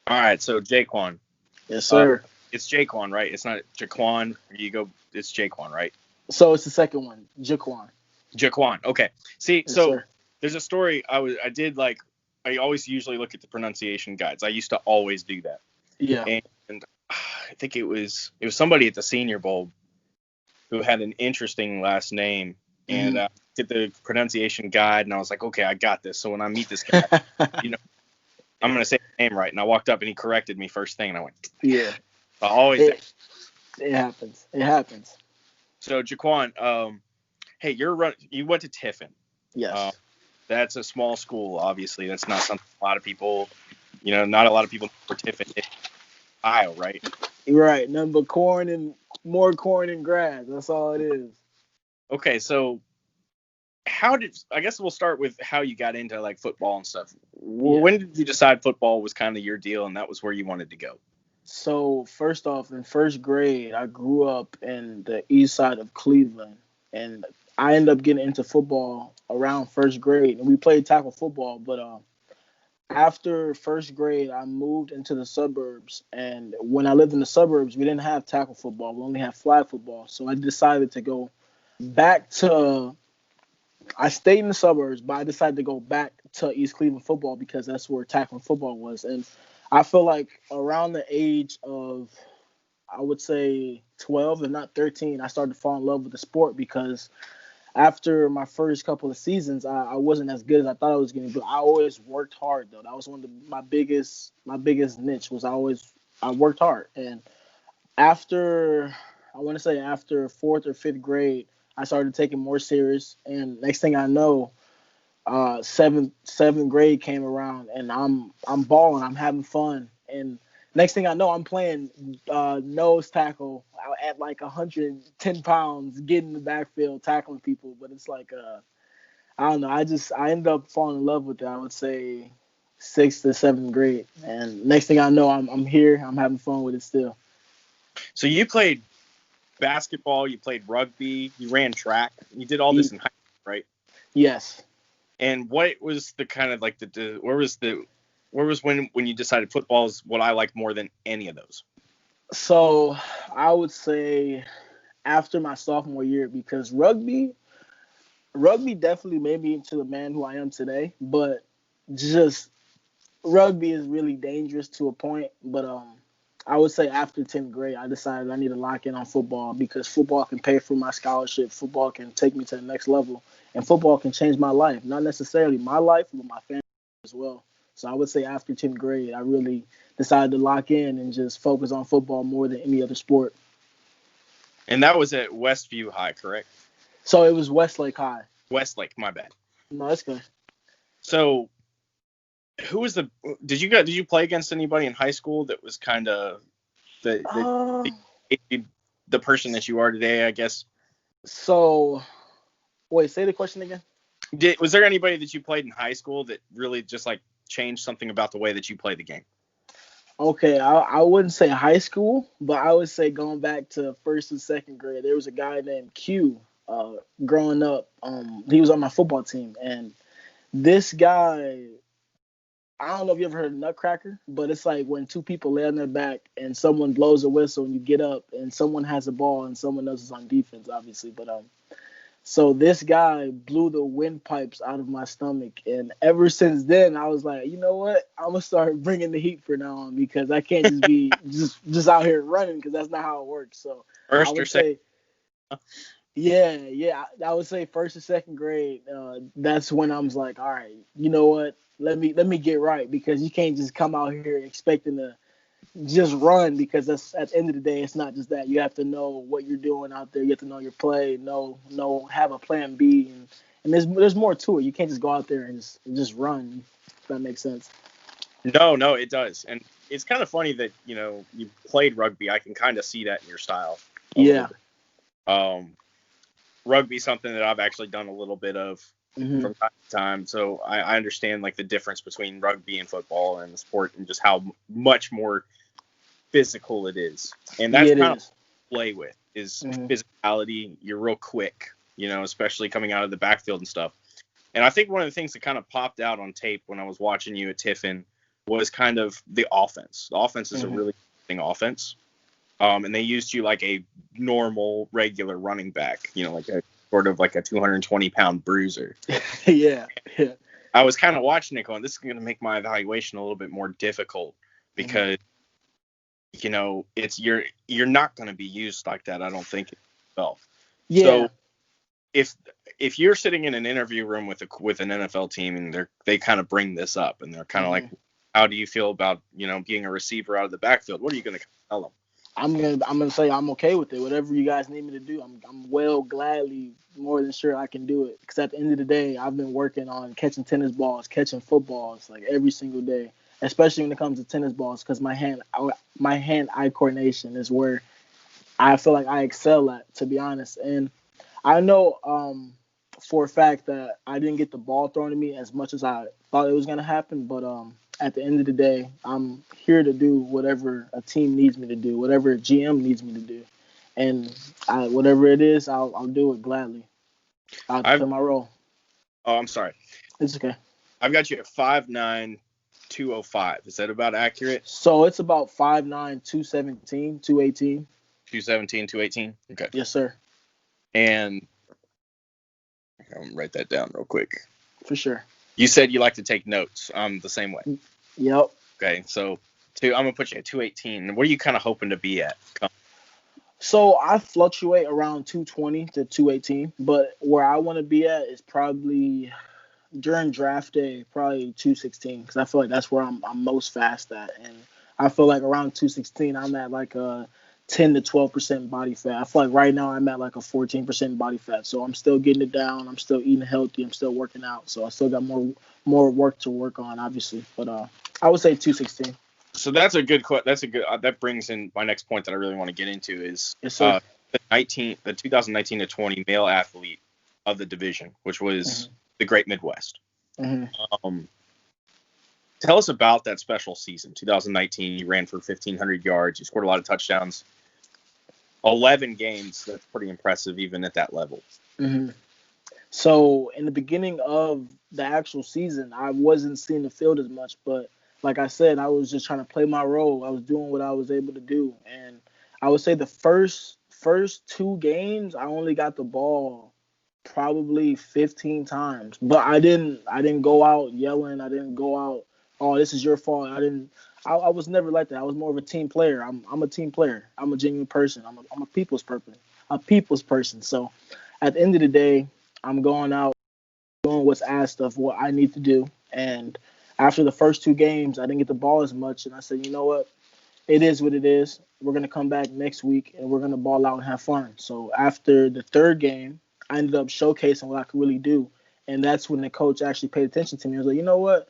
All right, so JaQuan. Yes, Uh, sir. it's JaQuan, right? It's not JaQuan. You go. It's JaQuan, right? So it's the second one, JaQuan. JaQuan. Okay. See, Yes, so sir. there's a story I did like. I always usually look at the pronunciation guides. I used to always do that, Yeah. and I think it was somebody at the Senior Bowl who had an interesting last name, and Hmm. did the pronunciation guide, and I was like, okay, I got this. So when I meet this guy, you know, I'm gonna say his name right. And I walked up and he corrected me first thing, and I went, Yeah. I always. It it happens. It happens. So JaQuan, hey, you went to Tiffin. Uh, Yes. that's a small school, obviously. That's not something a lot of people, not a lot of people know where Tiffin is, Ohio, right? You're right. Nothing but corn and more corn and grass. That's all it is. Okay, so I guess we'll start with how you got into like football and stuff. Yeah. When did you decide football was kind of your deal and that was where you wanted to go? So first off, in first grade, I grew up in the east side of Cleveland, and I ended up getting into football around first grade, and we played tackle football. But after first grade, I moved into the suburbs, and when I lived in the suburbs, we didn't have tackle football. We only had flag football. So I decided to go back to. I stayed in the suburbs, but I decided to go back to East Cleveland football because that's where tackle football was, and I feel like around the age of I would say 12 and not 13, I started to fall in love with the sport because after my first couple of seasons, I wasn't as good as I thought I was going to be. I always worked hard though. That was one of my biggest niche was I worked hard. And after I want to say after fourth or fifth grade, I started taking more serious. And next thing I know, seventh grade came around and I'm balling, I'm having fun, and next thing I know, I'm playing nose tackle at like 110 pounds, getting in the backfield, tackling people. But it's like I don't know. I ended up falling in love with it. I would say sixth to seventh grade, and next thing I know, I'm here. I'm having fun with it still. So you played basketball, you played rugby, you ran track, you did all this in high school, right? Yes. And what was the kind of like where was when you decided football is what I like more than any of those? So I would say after my sophomore year because rugby definitely made me into the man who I am today, but just rugby is really dangerous to a point. But I would say after 10th grade, I decided I need to lock in on football because football can pay for my scholarship, football can take me to the next level, and football can change my life. Not necessarily my life, but my family as well. So I would say after 10th grade, I really decided to lock in and just focus on football more than any other sport. And that was at Westview High, correct? So it was Westlake High. Westlake, my bad. No, that's good. So who was the did you play against anybody in high school that was kind of Uh, the the person that you are today, I guess? so wait, say the question again. Was there anybody that you played in high school that really just like changed something about the way that you play the game? Okay, I wouldn't say high school, but I would say going back to first and second grade, there was a guy named Q. Growing up, he was on my football team, and this guy, I don't know if you ever heard of Nutcracker, but it's like when two people lay on their back and someone blows a whistle and you get up and someone has a ball and someone else is on defense, obviously. But so this guy blew the windpipes out of my stomach, and ever since then, I was like, you know what? I'm gonna start bringing the heat for now on because I can't just be just out here running because that's not how it works. So I First or would second? say, yeah, yeah, I would say first or second grade. That's when I was like, all right, you know what? Let me get right because you can't just come out here expecting to just run because that's at the end of the day, it's not just that. You have to know what you're doing out there. You have to know your play, have a plan B, and there's more to it. You can't just go out there and just run. If that makes sense. No, no, it does. And it's kind of funny that, you played rugby. I can kind of see that in your style a little Yeah. bit. Um, Rugby something that I've actually done a little bit of Hmm. from time to time. So I understand like the difference between rugby and football and the sport and just how much more physical it is. And that's Yeah, it kind of is. play with is Hmm. physicality. You're real quick, especially coming out of the backfield and stuff. And I think one of the things that kind of popped out on tape when I was watching you at Tiffin was kind of the offense. The offense is a really interesting offense. And they used you like a normal, regular running back, like a sort of like a 220-pound bruiser. Yeah. I was kind of watching it going, this is going to make my evaluation a little bit more difficult because, it's you're not going to be used like that, I don't think, itself. Yeah. So if you're sitting in an interview room with an NFL team and they kind of bring this up and they're kind of like, how do you feel about, being a receiver out of the backfield? What are you going to tell them? I'm gonna say I'm okay with it. Whatever you guys need me to do, I'm gladly more than sure I can do it. Because at the end of the day, I've been working on catching tennis balls, catching footballs like every single day. Especially when it comes to tennis balls, because my hand-eye coordination is where I feel like I excel at, to be honest. And I know for a fact that I didn't get the ball thrown to me as much as I thought it was gonna happen, but at the end of the day, I'm here to do whatever a team needs me to do, whatever a GM needs me to do, and whatever it is, I'll do it gladly. I'll play my role. Oh, I'm sorry. It's okay. I've got you at 5'9", 205. Is that about accurate? So it's about 5'9", 217, 218. 217, 218? Okay. Yes, sir. And I'm gonna write that down real quick. For sure. You said you like to take notes. I'm the same way. Yep. Okay, so I'm going to put you at 218. What are you kind of hoping to be at? So I fluctuate around 220 to 218, but where I want to be at is probably during draft day, probably 216, because I feel like that's where I'm most fast at. And I feel like around 216, I'm at like a 10 to 12% body fat. I feel like right now I'm at like a 14% body fat. So I'm still getting it down. I'm still eating healthy. I'm still working out. So I still got more work to work on, obviously. But I would say 216. So that's a good that brings in my next point that I really want to get into is yes, sir. The 2019 to 20 male athlete of the division, which was the Great Midwest. Tell us about that special season, 2019. You ran for 1,500 yards. You scored a lot of touchdowns. 11 games. That's pretty impressive, even at that level. So in the beginning of the actual season, I wasn't seeing the field as much, but like I said, I was just trying to play my role. I was doing what I was able to do, and I would say the first 2 games, I only got the ball probably 15 times, but I didn't go out yelling. I didn't go out, oh, this is your fault. I was never like that. I was more of a team player. I'm a team player. I'm a genuine person. I'm a people's person. So at the end of the day, I'm going out doing what's asked of what I need to do. And after the first 2 games, I didn't get the ball as much, and I said, you know what? It is what it is. We're going to come back next week, and we're going to ball out and have fun. So after the 3rd game, I ended up showcasing what I could really do, and that's when the coach actually paid attention to me. I was like, you know what?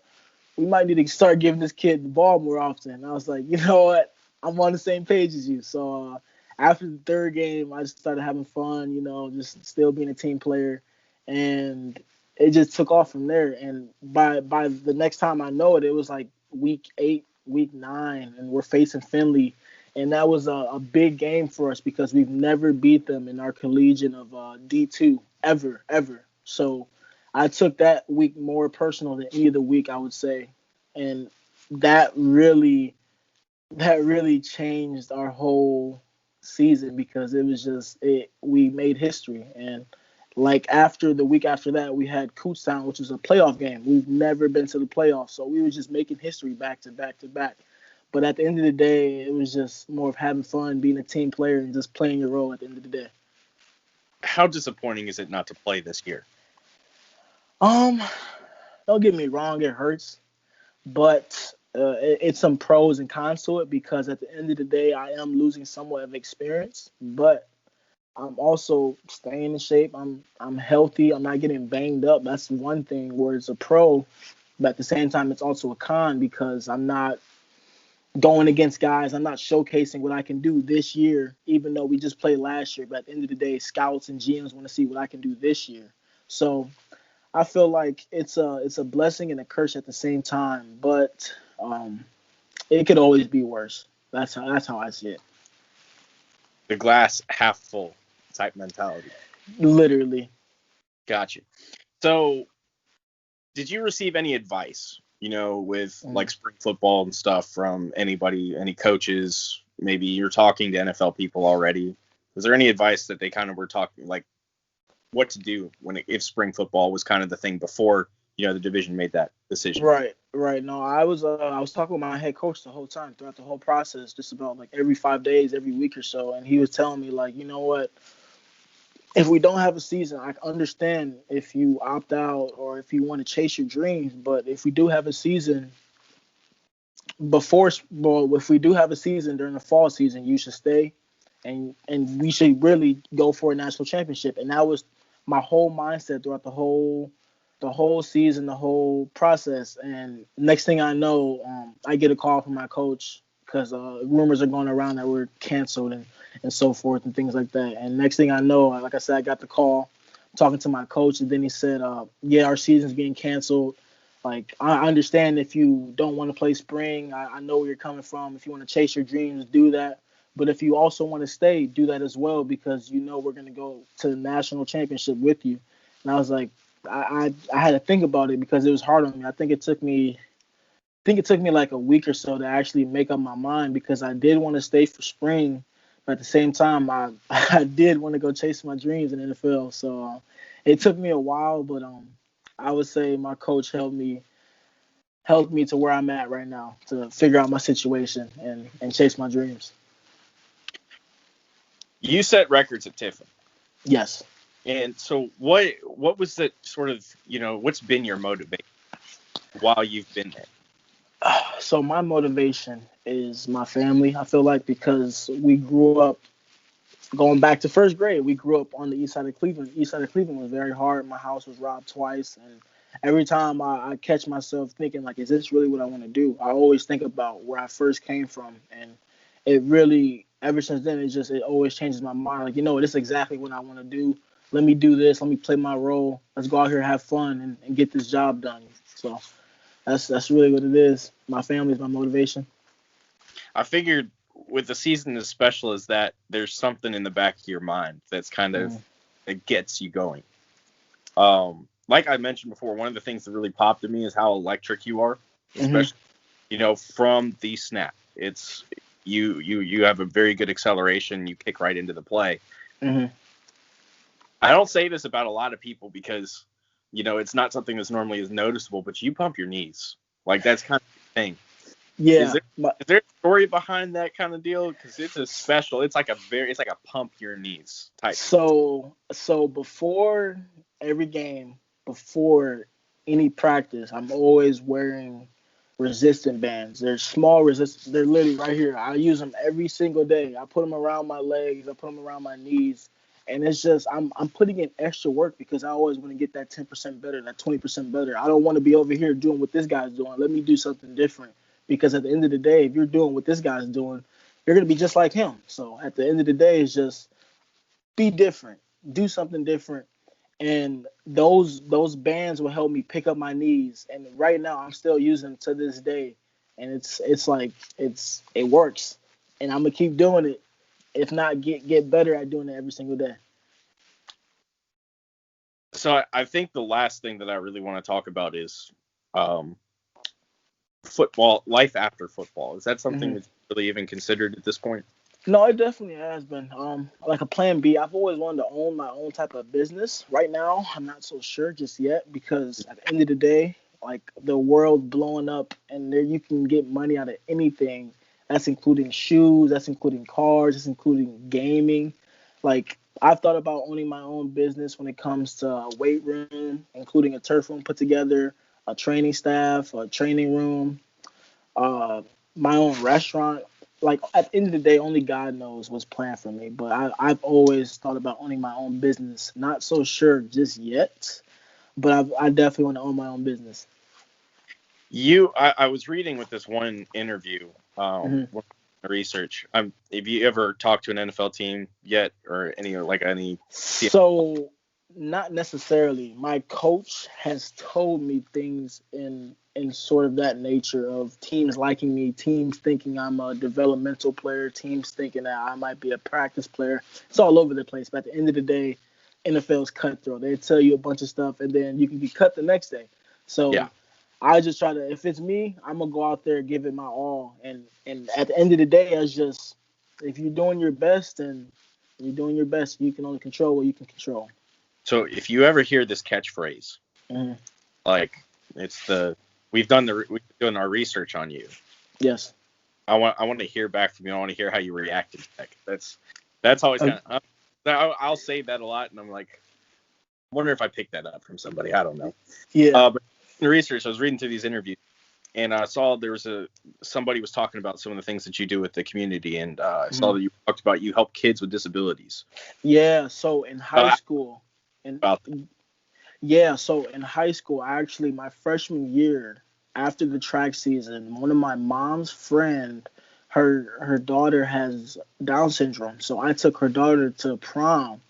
We might need to start giving this kid the ball more often. And I was like, you know what? I'm on the same page as you. So after the 3rd game, I just started having fun, just still being a team player, and it just took off from there. And by the next time I know it, it was like week 8, week 9, and we're facing Finley. And that was a big game for us because we've never beat them in our collegiate of D2 ever. So I took that week more personal than any other week, I would say. And that really changed our whole season because it was we made history. And like after the week after that, we had Kutztown, which was a playoff game. We've never been to the playoffs, so we were just making history back to back to back. But at the end of the day, it was just more of having fun, being a team player, and just playing your role at the end of the day. How disappointing is it not to play this year? Don't get me wrong, it hurts, but it's some pros and cons to it because at the end of the day, I am losing somewhat of experience, but I'm also staying in shape. I'm healthy. I'm not getting banged up. That's one thing where it's a pro, but at the same time, it's also a con because I'm not going against guys. I'm not showcasing what I can do this year, even though we just played last year. But at the end of the day, scouts and GMs want to see what I can do this year. So I feel like it's a blessing and a curse at the same time. But it could always be worse. That's how I see it. The glass half full type mentality. Literally. Gotcha. So, did you receive any advice, with like spring football and stuff from anybody, any coaches? Maybe you're talking to NFL people already. Is there any advice that they kind of were talking, like what to do if spring football was kind of the thing before, the division made that decision? Right. No, I was talking with my head coach the whole time throughout the whole process, just about like every 5 days, every week or so, and he was telling me like, you know what, if we don't have a season, I understand if you opt out or if you want to chase your dreams, but if we do have a season if we do have a season during the fall season, you should stay, and we should really go for a national championship. And that was my whole mindset throughout the whole season, the whole process. And next thing I know, I get a call from my coach because rumors are going around that we're canceled and so forth and things like that. And next thing I know, like I said, I got the call talking to my coach, and then he said, yeah, our season's getting canceled. Like, I understand if you don't want to play spring. I know where you're coming from. If you want to chase your dreams, do that. But if you also want to stay, do that as well, because we're going to go to the national championship with you. And I was like, I had to think about it because it was hard on me. I think it took me like a week or so to actually make up my mind, because I did want to stay for spring, but at the same time, I did want to go chase my dreams in the NFL. So it took me a while, but I would say my coach helped me to where I'm at right now to figure out my situation and chase my dreams. You set records at Tiffin. Yes. And so what was the sort of, what's been your motivation while you've been there? So my motivation is my family. I feel like because we grew up, going back to first grade, we grew up on the east side of Cleveland. East side of Cleveland was very hard. My house was robbed twice. And every time I catch myself thinking, like, is this really what I want to do? I always think about where I first came from. And it really, ever since then, it always changes my mind. Like, this is exactly what I want to do. Let me do this. Let me play my role. Let's go out here and have fun and get this job done. So that's really what it is. My family is my motivation. I figured with the season as special as that, there's something in the back of your mind that's kind of that gets you going. Like I mentioned before, one of the things that really popped at me is how electric you are, especially from the snap. It's you have a very good acceleration. You kick right into the play. Mm-hmm. I don't say this about a lot of people because, it's not something that's normally as noticeable, but you pump your knees. Like, that's kind of the thing. Yeah. Is there a story behind that kind of deal? Because it's it's like a pump your knees type. So before every game, before any practice, I'm always wearing resistant bands. They're small resistant. They're literally right here. I use them every single day. I put them around my legs. I put them around my knees. And it's just, I'm putting in extra work because I always want to get that 10% better, that 20% better. I don't want to be over here doing what this guy's doing. Let me do something different. Because at the end of the day, if you're doing what this guy's doing, you're going to be just like him. So at the end of the day, it's just be different. Do something different. And those bands will help me pick up my knees. And right now, I'm still using them to this day. And it works. And I'm going to keep doing it. If not, get better at doing it every single day. So I think the last thing that I really want to talk about is football, life after football. Is that something that's really even considered at this point? No, it definitely has been. Like a plan B. I've always wanted to own my own type of business. Right now, I'm not so sure just yet because at the end of the day, like the world blowing up and there you can get money out of anything. That's including shoes, that's including cars, that's including gaming. Like, I've thought about owning my own business when it comes to a weight room, including a turf room put together, a training staff, a training room, my own restaurant. Like, at the end of the day, only God knows what's planned for me. But I've always thought about owning my own business. Not so sure just yet, but I definitely want to own my own business. I was reading with this one interview, research. Have you ever talked to an NFL team yet, or any? So, not necessarily. My coach has told me things in sort of that nature of teams liking me, teams thinking I'm a developmental player, teams thinking that I might be a practice player. It's all over the place. But at the end of the day, NFL's cutthroat. They tell you a bunch of stuff, and then you can be cut the next day. So. Yeah. I just try to, if it's me, I'm gonna go out there and give it my all. And at the end of the day, it's just, if you're doing your best and you're doing your best, you can only control what you can control. So if you ever hear this catchphrase, Mm-hmm. like it's we've done our research on you. Yes. I want to hear back from you. I want to hear how you reacted to that. That's always kind of. I'll say that a lot, and I'm like, I wonder if I picked that up from somebody. I don't know. Yeah. But in the research, I was reading through these interviews, and I saw there was somebody was talking about some of the things that you do with the community, and I saw that you talked about you help kids with disabilities. Yeah. So in high school, so in high school, my freshman year after the track season, one of my mom's friend, her daughter has Down syndrome, so I took her daughter to prom,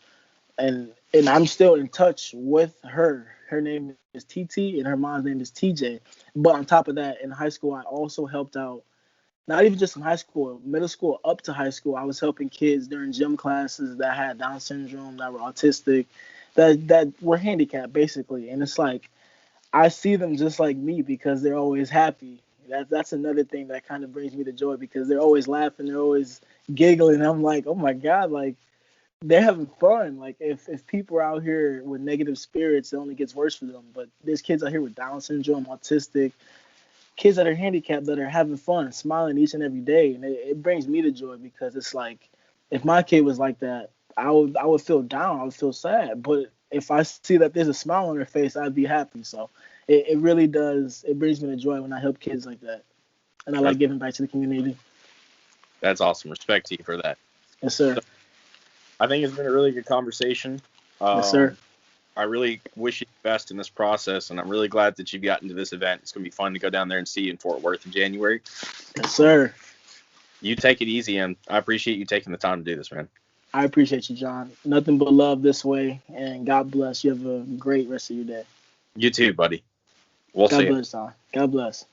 and I'm still in touch with her. Her name is TT, and her mom's name is TJ. But on top of that, in high school, I also helped out. Not even just in high school, middle school up to high school, I was helping kids during gym classes that had Down syndrome, that were autistic, that were handicapped basically. And it's like I see them just like me because they're always happy. That's another thing that kind of brings me to joy because they're always laughing, they're always giggling. I'm like, oh my God, like they're having fun. Like if people are out here with negative spirits, it only gets worse for them. But there's kids out here with Down syndrome, autistic, kids that are handicapped that are having fun, smiling each and every day, and it brings me to joy because it's like if my kid was like that, I would feel down, I would feel sad. But if I see that there's a smile on their face, I'd be happy. So it really does. It brings me to joy when I help kids like that, and I like giving back to the community. That's awesome. Respect to you for that. Yes, sir. So, I think it's been a really good conversation. Yes, sir. I really wish you the best in this process, and I'm really glad that you've gotten to this event. It's going to be fun to go down there and see you in Fort Worth in January. Yes, sir. You take it easy, and I appreciate you taking the time to do this, man. I appreciate you, John. Nothing but love this way, and God bless. You have a great rest of your day. You too, buddy. We'll see you. God bless, John. God bless.